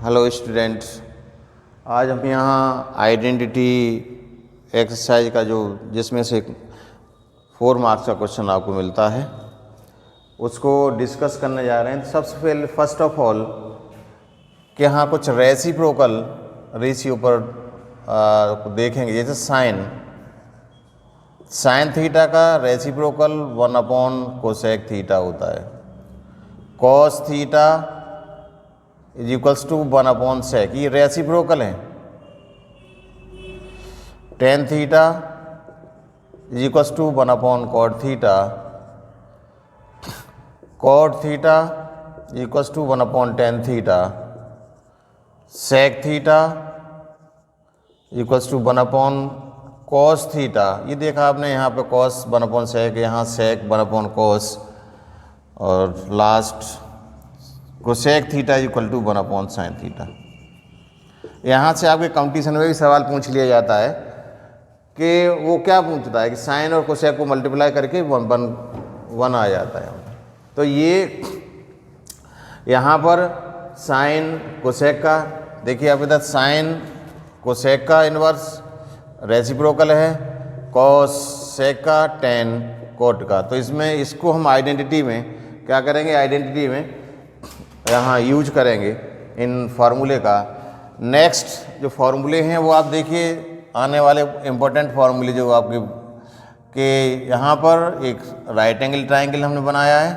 Hello students, आज हम यहाँ आइडेंटिटी एक्सरसाइज का जिसमें से 4 मार्क्स का क्वेश्चन आपको मिलता है उसको डिस्कस करने जा रहे हैं। सबसे पहले फर्स्ट ऑफ ऑल कि यहाँ कुछ रेशियो पर देखेंगे। जैसे साइन थीटा का रेसिप्रोकल 1/कोसेक थीटा होता है। Cos theta is equals to 1/सेक, ये रेसिप्रोकल है। Tan theta is equals to 1/कॉट theta. Cot theta equals to 1/टेन theta. Sec theta equals to 1/कॉस थीटा। ये देखा आपने, यहाँ पे कॉस 1/सेक, यहाँ सेक 1/कॉस, और last cosec theta equal to 1/साइन थीटा। यहाँ से आपके कंपटीशन में भी सवाल पूछ लिया जाता है कि वो क्या पूछता है कि साइन और कोसेक को मल्टीप्लाई करके 1 आ जाता है। तो ये यहाँ पर साइन कोसेक का देखिए, आप इधर साइन कोसेक का इन्वर्स रेसिप्रोकल है, कॉस सेक का टेन कोट का। तो इसमें इसको हम आइडेंटिटी में क्या करेंगे, आइडेंटिटी में यहाँ यूज करेंगे इन फार्मूले का। नेक्स्ट जो फार्मूले हैं वो आप देखिए, आने वाले इम्पोर्टेंट फार्मूले जो आपके कि यहाँ पर एक राइट एंगल ट्रायंगल हमने बनाया है,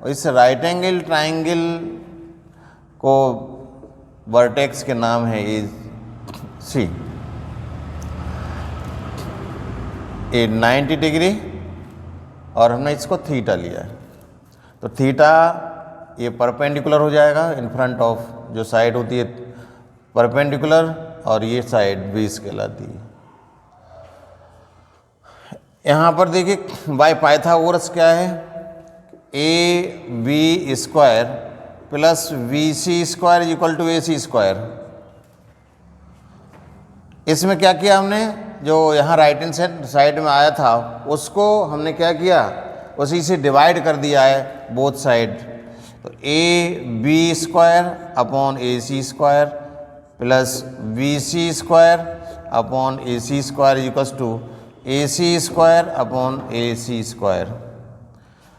और इस राइट एंगल ट्रायंगल को वर्टेक्स के नाम है ए सी, ए 90 डिग्री, और हमने इसको थीटा लिया है। तो थीटा ये परपेंडिकुलर हो जाएगा इन फ्रंट ऑफ, जो साइड होती है परपेंडिकुलर, और ये साइड बेस कहलाती है। यहाँ पर देखिए बाय पाइथागोरस क्या है, AB² plus BC² equal to AC²। इसमें क्या किया हमने, जो यहाँ राइट हैंड साइड में आया था उसको हमने क्या किया, उसी से डिवाइड कर दिया है बोथ साइड। तो AB² plus BC² equals to AC²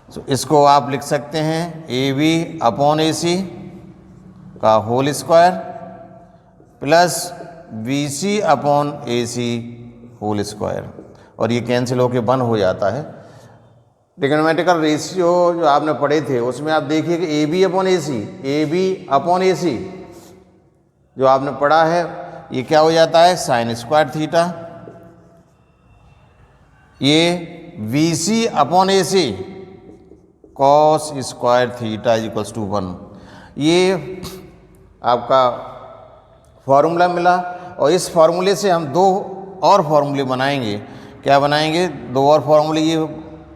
तो इसको आप लिख सकते हैं AB/AC का whole square plus BC/AC whole square, और ये कैंसिल होके 1 हो जाता है। ट्रिग्नोमेट्रिकल रेशियो जो आपने पढ़े थे उसमें आप देखिए कि AB/AC जो आपने पढ़ा है ये क्या हो जाता है, sin² थीटा। ये BC/AC cos² theta equals to 1। ये आपका फॉर्मूला मिला, और इस फॉर्मूले से हम 2 और फॉर्मूले बनाएंगे। क्या बनाएंगे, 2 और फॉर्मूले, ये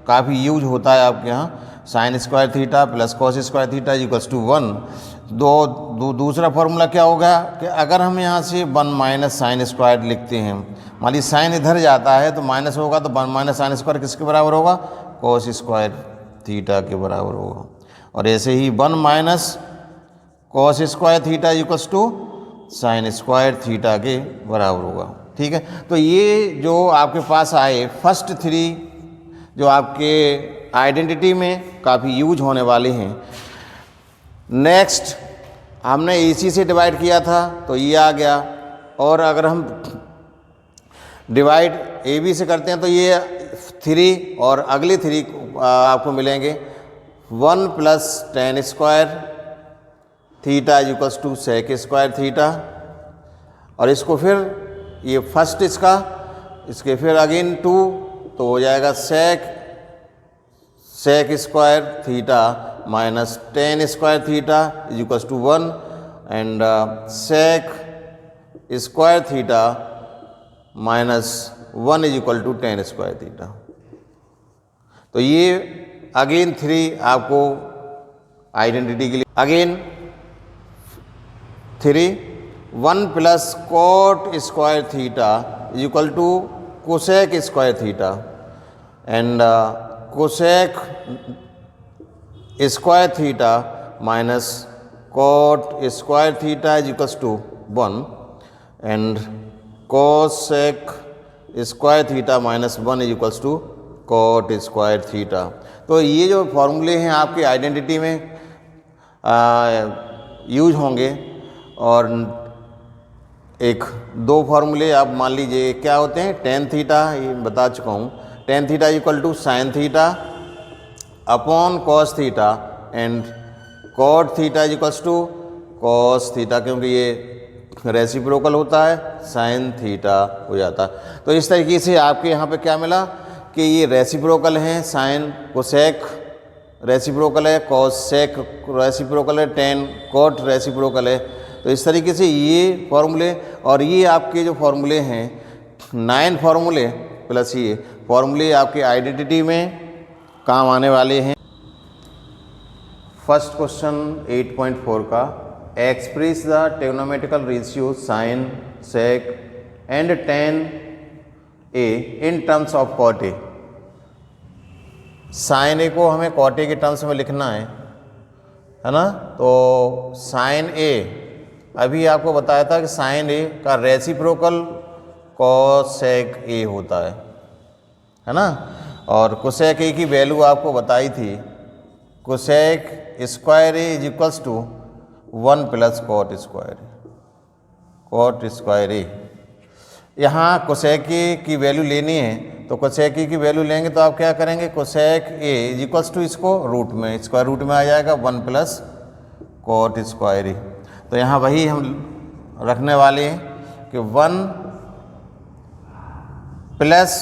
काफ़ी यूज होता है आपके यहाँ। sin² theta plus cos² theta equals to 1। दूसरा फॉर्मूला क्या होगा कि अगर हम यहाँ से 1 - sin² लिखते हैं, मान लीजिए साइन इधर जाता है तो माइनस होगा, तो 1 - sin² किसके बराबर होगा, cos² थीटा के बराबर होगा। और ऐसे ही 1 - cos² theta equals to sin² theta के बराबर होगा। ठीक है, तो ये जो आपके पास आए फर्स्ट 3 जो आपके आइडेंटिटी में काफ़ी यूज होने वाले हैं। नेक्स्ट हमने AC से डिवाइड किया था तो ये आ गया, और अगर हम डिवाइड AB से करते हैं तो ये 3, और अगले 3 आपको मिलेंगे 1 + tan² theta equals to sec² theta. और इसको फिर ये फर्स्ट इसके फिर अगेन 2, तो हो जाएगा sec² theta minus tan² theta equals to 1, and sec² theta minus 1 equal to tan² theta. तो ये अगेन 3 आपको आइडेंटिटी के लिए, again 3 1 + cot² theta equal to cosec² theta, and cosec² theta minus cot square theta is equals to 1 and cosec square theta minus 1 is equals to cot square theta. तो ये जो फॉर्मूले हैं आपकी आइडेंटिटी में यूज होंगे। और एक दो फार्मूले आप मान लीजिए क्या होते हैं, टेन थीटा, ये बता चुका हूँ, tan theta equal to sine theta upon cos theta and cot theta is equals to cos theta, क्योंकि ये रेसिप्रोकल होता है, साइन थीटा हो जाता है। तो इस तरीके से आपके यहाँ पे क्या मिला कि ये रेसिप्रोकल हैं, साइन कोसेक रेसिप्रोकल है, कॉसेक रेसिप्रोकल है, टेन कॉट रेसिप्रोकल है। तो इस तरीके से ये फॉर्मूले और ये आपके जो फॉर्मूले हैं 9 फार्मूले प्लस ये फॉर्मूले आपके आइडेंटिटी में काम आने वाले हैं। फर्स्ट क्वेश्चन 8.4 का, express the trigonometrical ratio sine sec and tan A in terms of cot A. Sine A को हमें कॉट ए के टर्म्स में लिखना है ना। तो साइन ए अभी आपको बताया था कि साइन ए का रेसिप्रोकल कोसेक ए होता है ना। और कोसेक ए की वैल्यू आपको बताई थी, cosec square A is equals to 1 plus cot square A. यहाँ कोसेक ए की वैल्यू लेनी है तो कोसेक ए की वैल्यू लेंगे तो आप क्या करेंगे, cosec A is equals to इसको रूट में, स्क्वायर रूट में आ जाएगा 1 प्लस कॉट स्क्वायर ए। तो यहाँ वही हम रखने वाले हैं कि 1 प्लस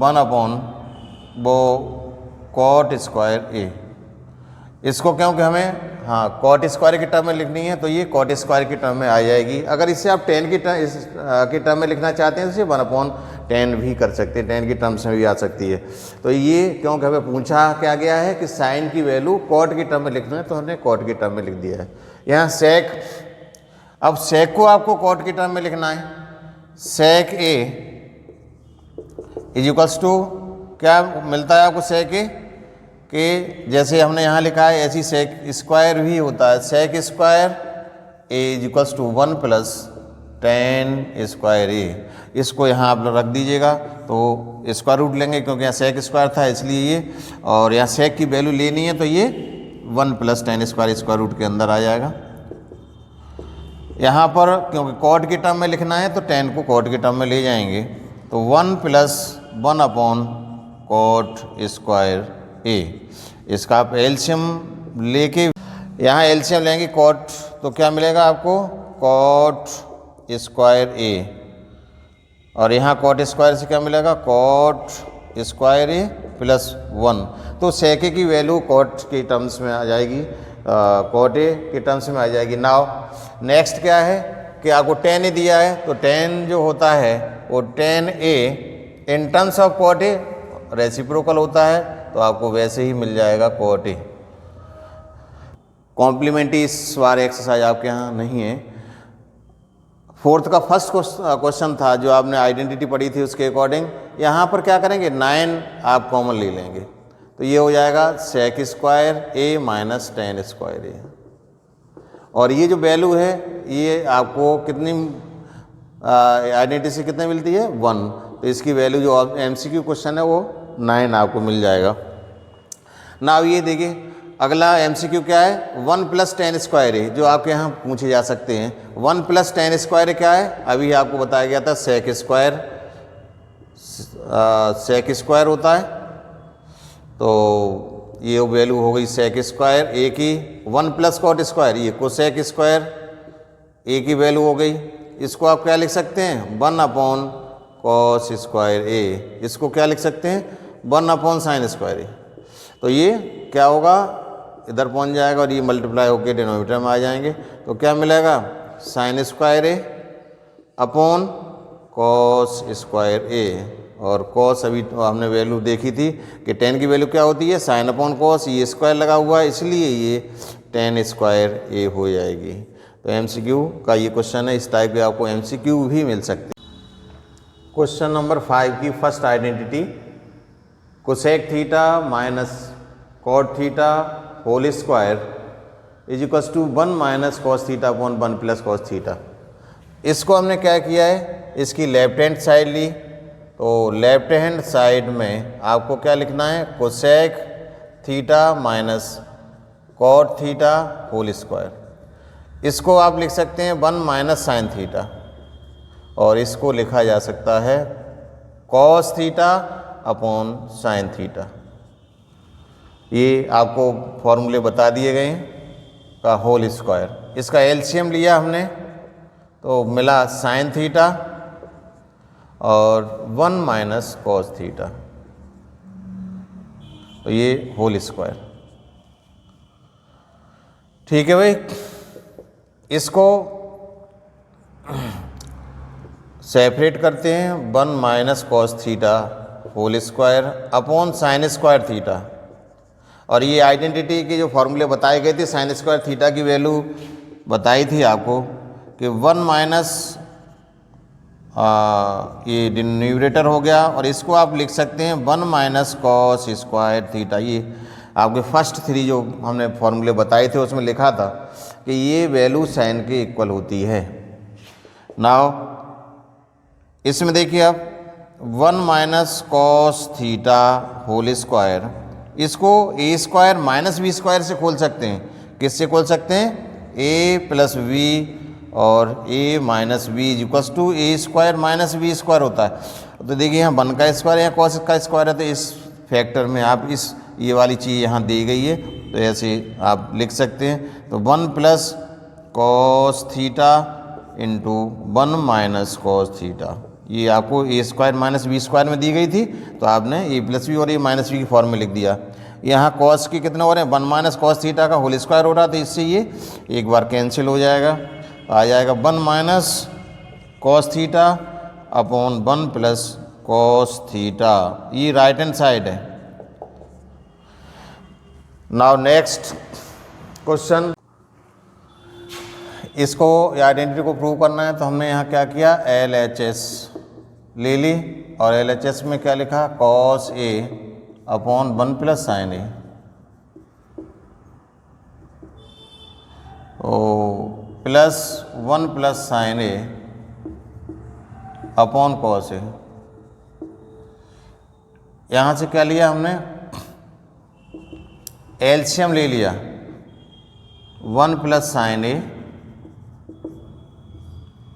1 अपॉन वो कॉट स्क्वायर ए। इसको क्योंकि हमें कॉट स्क्वायर की टर्म में लिखनी है तो ये कॉट स्क्वायर की टर्म में आ जाएगी। अगर इससे आप 10 की टर्म में लिखना चाहते हैं तो इसे 1/10 भी कर सकते हैं, 10 की टर्म्स में भी आ सकती है। तो ये क्योंकि हमें पूछा क्या गया है कि साइन की वैल्यू कॉट की टर्म में लिखना है तो हमने कॉट की टर्म में लिख दिया है। यहाँ सेक, अब सेक को आपको कॉट की टर्म में लिखना है। सेक ए इज इक्वल्स टू क्या मिलता है आपको, सेक ए कि जैसे हमने यहाँ लिखा है ऐसी सेक स्क्वायर भी होता है, sec square A is equals to 1 plus tan square A. इसको यहाँ आप रख दीजिएगा तो स्क्वायर रूट लेंगे क्योंकि यहाँ सेक स्क्वायर था इसलिए ये, और यहाँ सेक की वैल्यू लेनी है तो ये 1 प्लस टेन स्क्वायर रूट के अंदर आ जाएगा। यहाँ पर क्योंकि कॉट की टर्म में लिखना है तो 10 को कॉट की टर्म में ले जाएंगे तो 1 प्लस 1 अपॉन कॉट स्क्वायर ए। इसका आप एलसीएम लेके यहाँ एलसीएम लेंगे कॉट तो क्या मिलेगा आपको, कॉट स्क्वायर ए, और यहाँ कॉट स्क्वायर से क्या मिलेगा, कॉट स्क्वायर ए प्लस 1। तो सेक ए की वैल्यू कॉट के टर्म्स में आ जाएगी, कॉट ए के टर्म्स में आ जाएगी। नाउ नेक्स्ट क्या है कि आपको 10 ए दिया है तो 10 जो होता है वो 10 A in terms of cot A reciprocal होता है तो आपको वैसे ही मिल जाएगा कॉट ए। कॉम्प्लीमेंट्री इस बार एक्सरसाइज आपके यहाँ नहीं है। फोर्थ का फर्स्ट क्वेश्चन था जो आपने आइडेंटिटी पढ़ी थी उसके अकॉर्डिंग यहाँ पर क्या करेंगे, 9 आप कॉमन ले लेंगे तो ये हो जाएगा सेक square A minus ten square A. और ये जो वैल्यू है ये आपको कितनी आइडेंटिटी से कितने मिलती है, 1। तो इसकी वैल्यू जो एमसीक्यू क्वेश्चन है वो 9 आपको मिल जाएगा। ना ये देखिए अगला एमसीक्यू क्या है, 1 प्लस टेन स्क्वायर ए, जो आपके यहाँ पूछे जा सकते हैं। 1 प्लस टेन स्क्वायर क्या है, अभी आपको बताया गया था सेक स्क्वायर होता है। तो ये वैल्यू हो गई सेक स्क्वायर ए की, 1 प्लस कॉट स्क्वायर ये कोसेक स्क्वायर ए की वैल्यू हो गई। इसको आप क्या लिख सकते हैं, 1 अपॉन कॉस स्क्वायर ए। इसको क्या लिख सकते हैं, 1 अपॉन साइन स्क्वायर ए। तो ये क्या होगा, इधर पहुंच जाएगा और ये मल्टीप्लाई होकर डिनोमिनेटर में आ जाएंगे। तो क्या मिलेगा, sign square A upon cos square A. और कॉस अभी तो हमने वैल्यू देखी थी कि 10 की वैल्यू क्या होती है, साइन अपॉन कॉस, ये स्क्वायर लगा हुआ है इसलिए ये 10 स्क्वायर ए हो जाएगी। तो एमसीक्यू का ये क्वेश्चन है, इस टाइप के आपको एमसीक्यू भी मिल सकते हैं। क्वेश्चन नंबर 5 की first identity, cosec theta minus cot theta whole square is equals to 1 minus cos theta upon 1 plus cos theta. इसको हमने क्या किया है, इसकी लेफ्ट हैंड साइड ली, तो लेफ्ट हैंड साइड में आपको क्या लिखना है, cosec theta minus cot theta whole square. इसको आप लिख सकते हैं 1 माइनस साइन थीटा, और इसको लिखा जा सकता है cos theta upon sine theta. ये आपको फॉर्मूले बता दिए गए हैं का होल स्क्वायर। इसका एलसीएम लिया हमने तो मिला साइन थीटा और 1 माइनस कॉस थीटा, तो ये होल स्क्वायर। ठीक है भाई, इसको सेपरेट करते हैं 1 minus cos theta whole square upon sine square theta. और ये आइडेंटिटी के जो फॉर्मूले बताए गए थे, साइन स्क्वायर थीटा की वैल्यू बताई थी आपको कि 1 माइनस ये डिनोमिनेटर हो गया, और इसको आप लिख सकते हैं 1 माइनस कॉस स्क्वायर थीटा। ये आपके फर्स्ट 3 जो हमने फॉर्मूले बताए थे उसमें लिखा था कि ये वैल्यू साइन के इक्वल होती है। नाउ इसमें देखिए आप 1 minus cos theta whole square, इसको A square minus B square से खोल सकते हैं। किससे खोल सकते हैं, ए प्लस बी, और A minus B is equals to A square minus B square होता है। तो देखिए यहाँ 1 का स्क्वायर या कॉस का स्क्वायर है, तो इस फैक्टर में आप इस ये वाली चीज़ यहाँ दी गई है तो ऐसे आप लिख सकते हैं। तो 1 plus cos theta into 1 minus cos theta, ये आपको ए स्क्वायर माइनस बी स्क्वायर में दी गई थी, तो आपने ए प्लस बी और ए माइनस बी की फॉर्म में लिख दिया। यहाँ कॉस के कितने हो रहे हैं, 1 माइनस कॉस थीटा का होल स्क्वायर हो रहा था, तो इससे ये एक बार कैंसिल हो जाएगा, आ जाएगा 1 minus cos theta upon 1 plus cos theta. ये राइट हैंड साइड है। नाउ नेक्स्ट क्वेश्चन, इसको आइडेंटिटी को प्रूव करना है, तो हमने यहाँ क्या किया, LHS ले ली, और LHS में क्या लिखा, cos A upon 1 plus sine ए। तो plus 1 plus sine A upon cos A. यहाँ से क्या लिया हमने, एलसीएम ले लिया 1 plus sine A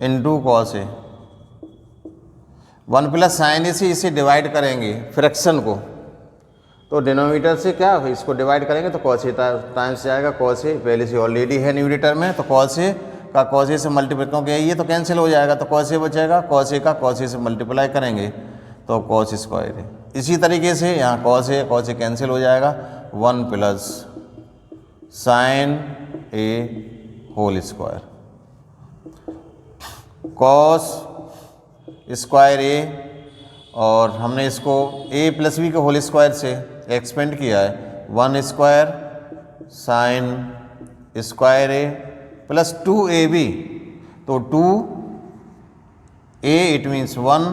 into cos A. 1 plus sine ए से इसे डिवाइड करेंगे फ्रैक्शन को, तो डिनोमिनेटर से क्या इसको डिवाइड करेंगे तो कॉस ए टाइम्स से आएगा, कॉस ए पहले से ऑलरेडी है न्यूमरेटर में, तो कॉस ए का कॉस ए से मल्टीप्लाई, क्योंकि ये तो कैंसिल हो जाएगा, तो कॉस ए बचेगा, कॉस ए का कॉस ए से मल्टीप्लाई करेंगे तो कॉस स्क्वायर है। इसी तरीके से यहाँ कॉस ए कैंसिल हो जाएगा, 1 plus sine A whole square, cos square A, और हमने इसको ए प्लस बी के होल स्क्वायर से एक्सपेंड किया है, 1 square sine square A plus 2ab, तो 2a it means 1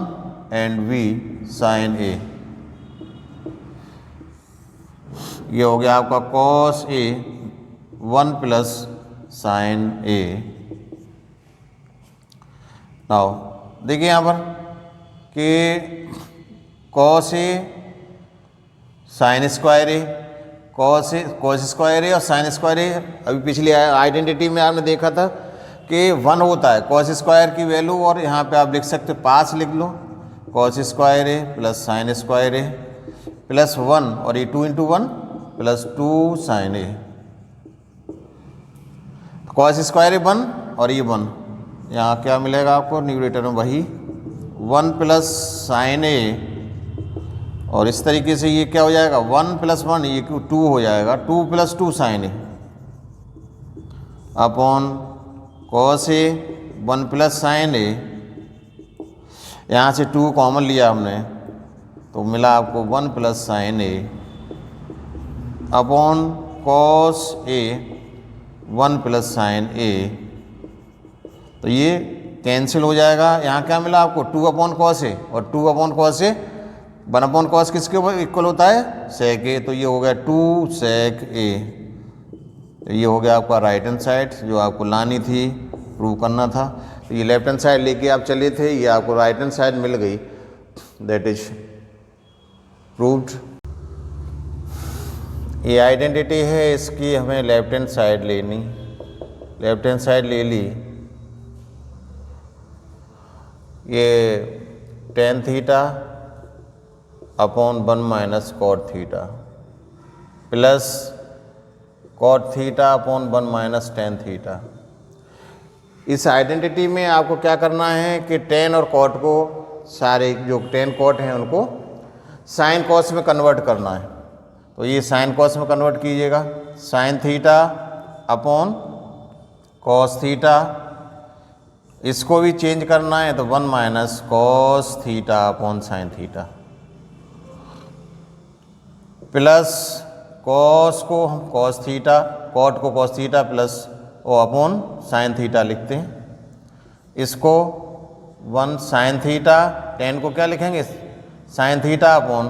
and b sine A. ये हो गया आपका cos A 1 plus sine A. Now देखिए यहाँ पर कि cos A sine square A, cos square A और साइन स्क्वायर ए, अभी पिछली आइडेंटिटी में आपने देखा था कि 1 होता है कॉस स्क्वायर की वैल्यू, और यहाँ पे आप लिख सकते हो 5 लिख लो, cos square A plus sign square A plus 1, और ये 2 इंटू 1 प्लस 2 साइन ए। कॉस स्क्वायर ए 1 और ये 1, यहाँ क्या मिलेगा आपको न्यूमरेटर में वही 1 प्लस साइन ए, और इस तरीके से ये क्या हो जाएगा 1 प्लस 1, ये 2 हो जाएगा, 2 plus 2 sign A upon cos A 1 plus sine ए। यहाँ से 2 कॉमन लिया हमने तो मिला आपको 1 plus sine A upon cos A 1 plus sine ए। तो ये कैंसिल हो जाएगा, यहाँ क्या मिला आपको 2 अपॉन कॉस ए, और 2 upon cos A 1 upon cos किसके इक्वल होता है, सेक ए, तो ये हो गया 2 सेक ए। तो ये हो गया आपका राइट हैंड साइड जो आपको लानी थी, प्रूव करना था। तो ये लेफ्ट हैंड साइड लेके आप चले थे, ये आपको राइट हैंड साइड मिल गई, दैट इज प्रूव्ड। ये आइडेंटिटी है, इसकी हमें लेफ्ट हैंड साइड लेनी, लेफ्ट हैंड साइड ले ली। ये tan theta upon 1 minus cot theta plus cot theta upon 1 minus tan theta. इस आइडेंटिटी में आपको क्या करना है कि tan और कॉट को, सारे जो tan कॉट हैं उनको साइन कॉस में कन्वर्ट करना है। तो ये साइन कॉस में कन्वर्ट कीजिएगा, sine theta upon cos theta. इसको भी चेंज करना है तो 1 minus cos theta upon sine theta plus cos को हम कॉस थीटा, कॉट को cos theta plus O upon sine theta लिखते हैं। इसको 1 साइन थीटा, tan को क्या लिखेंगे sign theta upon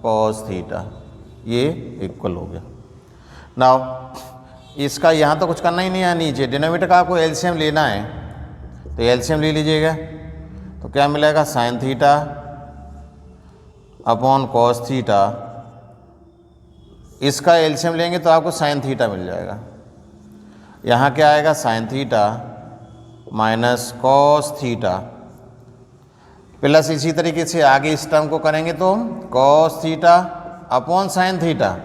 cos theta, ये इक्वल हो गया। नाउ इसका यहाँ तो कुछ करना ही नहीं है, नीचे डिनोमिनेटर का आपको एलसीएम लेना है, तो एलसीएम ले लीजिएगा। तो क्या मिलेगा sign theta upon cos theta, इसका एलसीएम लेंगे तो आपको साइन थीटा मिल जाएगा। यहाँ क्या आएगा sign theta minus cos theta plus इसी तरीके से आगे इस टर्म को करेंगे तो cos theta upon sine theta,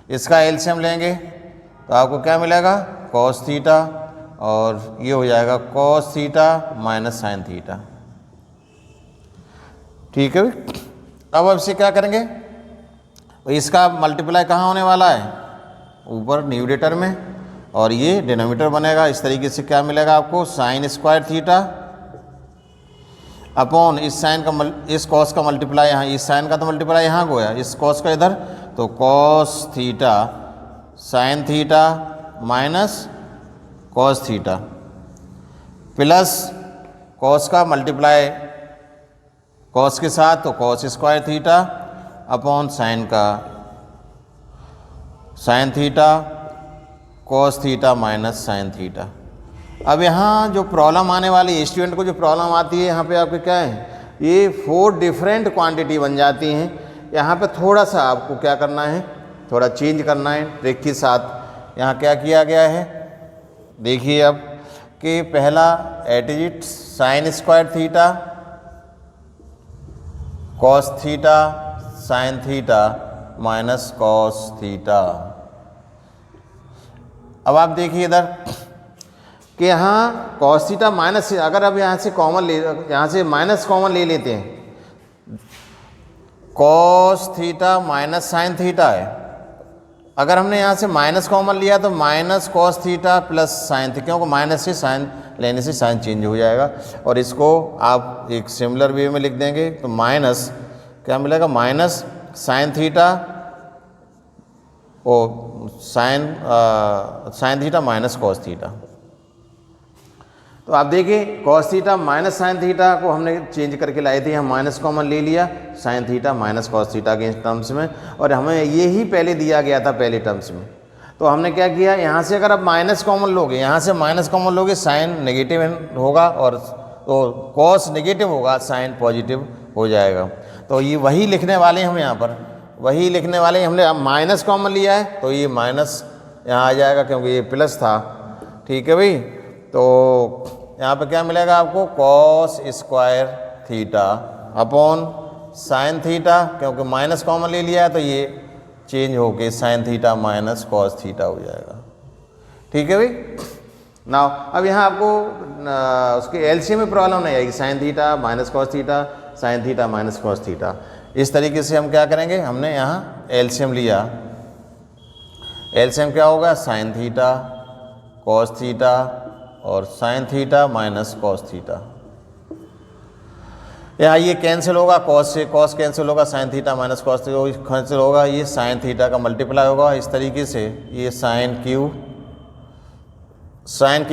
इसका एलसीएम लेंगे तो आपको क्या मिलेगा कॉस थीटा, और ये हो जाएगा cos theta minus sine theta. ठीक है भाई। अब इससे क्या करेंगे, इसका मल्टीप्लाई कहाँ होने वाला है, ऊपर न्यूमरेटर में, और ये डिनोमिनेटर बनेगा। इस तरीके से क्या मिलेगा आपको साइन स्क्वायर थीटा अपॉन इस साइन का इस कॉस का मल्टीप्लाई यहाँ, इस साइन का तो मल्टीप्लाई यहाँ को है, इस कॉस का इधर, तो cos theta sine theta minus cos theta plus cos का मल्टीप्लाई कॉस के साथ तो cos square theta upon sine का sine theta cos theta minus sine theta. अब यहाँ जो प्रॉब्लम आने वाली स्टूडेंट को जो प्रॉब्लम आती है, यहाँ पे आपके क्या है, ये 4 डिफरेंट क्वांटिटी बन जाती हैं। यहाँ पे थोड़ा सा आपको क्या करना है, थोड़ा चेंज करना है ट्रिक के साथ। यहाँ क्या किया गया है देखिए अब, कि पहला at sine square theta cos theta sine theta minus cos theta. अब आप देखिए इधर कि यहाँ कॉस थीटा माइनस से, अगर अब यहाँ से कॉमन ले, यहाँ से माइनस कॉमन ले लेते हैं, cos theta minus sine theta है। अगर हमने यहाँ से माइनस कॉमन लिया तो minus cos theta plus sine theta, क्योंकि माइनस से साइन लेने से साइन चेंज हो जाएगा। और इसको आप एक सिमिलर वे में लिख देंगे तो माइनस क्या मिलेगा, माइनस साइन थीटा ओ sine theta minus cos theta. तो आप देखिए cos theta minus sine theta को हमने चेंज करके लाए थे, हम माइनस कॉमन ले लिया sign theta minus cos theta के टर्म्स में, और हमें ये ही पहले दिया गया था पहले टर्म्स में। तो हमने क्या किया, यहाँ से अगर आप माइनस कॉमन लोगे, यहाँ से माइनस कॉमन लोगे साइन नेगेटिव होगा, और तो कॉस नेगेटिव होगा साइन पॉजिटिव हो जाएगा। तो ये वही लिखने वाले हम यहाँ पर, वही लिखने वाले हमने। अब माइनस कॉमन लिया है तो ये माइनस यहाँ आ जाएगा क्योंकि ये प्लस था। ठीक है भाई। तो यहाँ पे क्या मिलेगा आपको, cos square theta upon sine theta, क्योंकि माइनस कॉमन ले लिया है तो ये चेंज होके sign theta minus cos theta हो जाएगा। ठीक है भाई। नाउ अब यहाँ आपको उसके एलसीएम में प्रॉब्लम नहीं आएगी, sign theta minus cos theta sine theta minus cos theta. इस तरीके से हम क्या करेंगे, हमने यहाँ एलसीएम लिया, एलसीएम क्या होगा, साइन थीटा कॉस थीटा और sign theta minus cos theta. यहाँ ये कैंसिल होगा, कॉस से कॉस कैंसिल होगा, sign theta minus cos theta cancel होगा, ये साइन थीटा का मल्टीप्लाई होगा। इस तरीके से ये साइन क्यू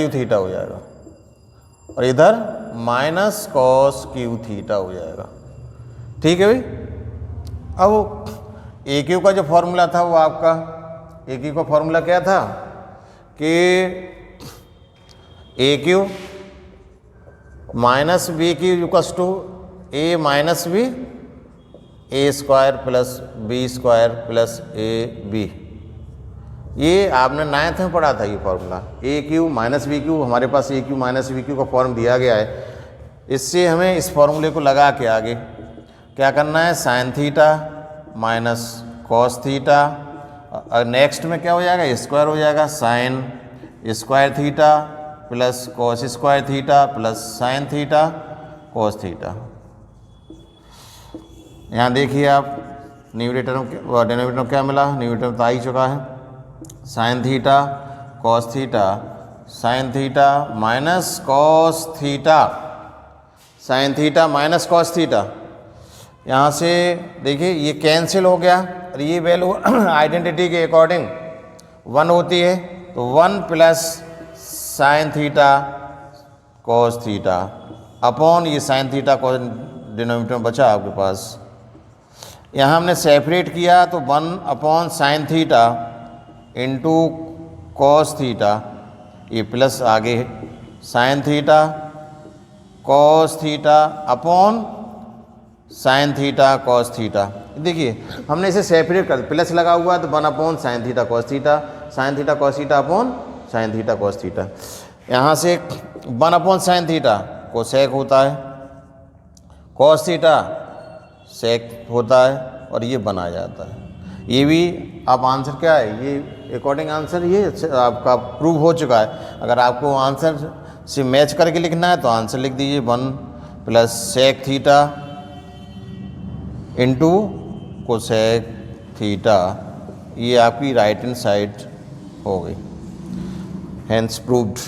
थीटा हो जाएगा, और इधर माइनस कॉस क्यू थीटा हो जाएगा। ठीक है भाई। अब ए क्यू का जो फॉर्मूला था वो आपका, ए क्यू का फॉर्मूला क्या था, कि A cube minus B cube equals to A minus B A square plus B square plus A B. ये आपने 9th में पढ़ा था ये formula, A cube minus B cube, हमारे पास A cube minus B cube का फॉर्म दिया गया है। इससे हमें इस फॉर्मूले को लगा के आगे क्या करना है, sign theta minus cos theta, next में क्या हो जाएगा, स्क्वायर हो जाएगा, sign square theta plus cos square theta plus sign theta cos theta. यहाँ देखिए आप न्यूमरेटर में डिनोमिनेटर में क्या मिला, न्यूमरेटर में तो आ ही चुका है, sign theta cos theta sine theta minus cos theta sine theta minus cos theta. यहाँ से देखिए ये कैंसिल हो गया और ये वैल्यू आइडेंटिटी के अकॉर्डिंग 1 होती है, तो 1 plus sign theta cos theta upon ये साइन थीटा कॉस डिनोमिनेटर में बचा आपके पास। यहाँ हमने सेपरेट किया तो 1 upon sine theta into cos theta, ये प्लस आगे sign theta cos theta upon sine theta cos theta. देखिए हमने इसे सेपरेट कर, प्लस लगा हुआ है तो 1 upon sine theta cos theta, sine theta cos theta upon sine theta cos theta. यहाँ से 1 अपॉन साइन थीटा कोसेक होता है, कॉस थीटा सेक होता है और ये बना जाता है। ये भी आप आंसर क्या है, ये अकॉर्डिंग आंसर ये आपका प्रूव हो चुका है। अगर आपको आंसर से मैच करके लिखना है तो आंसर लिख दीजिए 1 plus sec theta into cosec theta, ये आपकी राइट हैंड साइड हो गई, हैंस प्रूव्ड।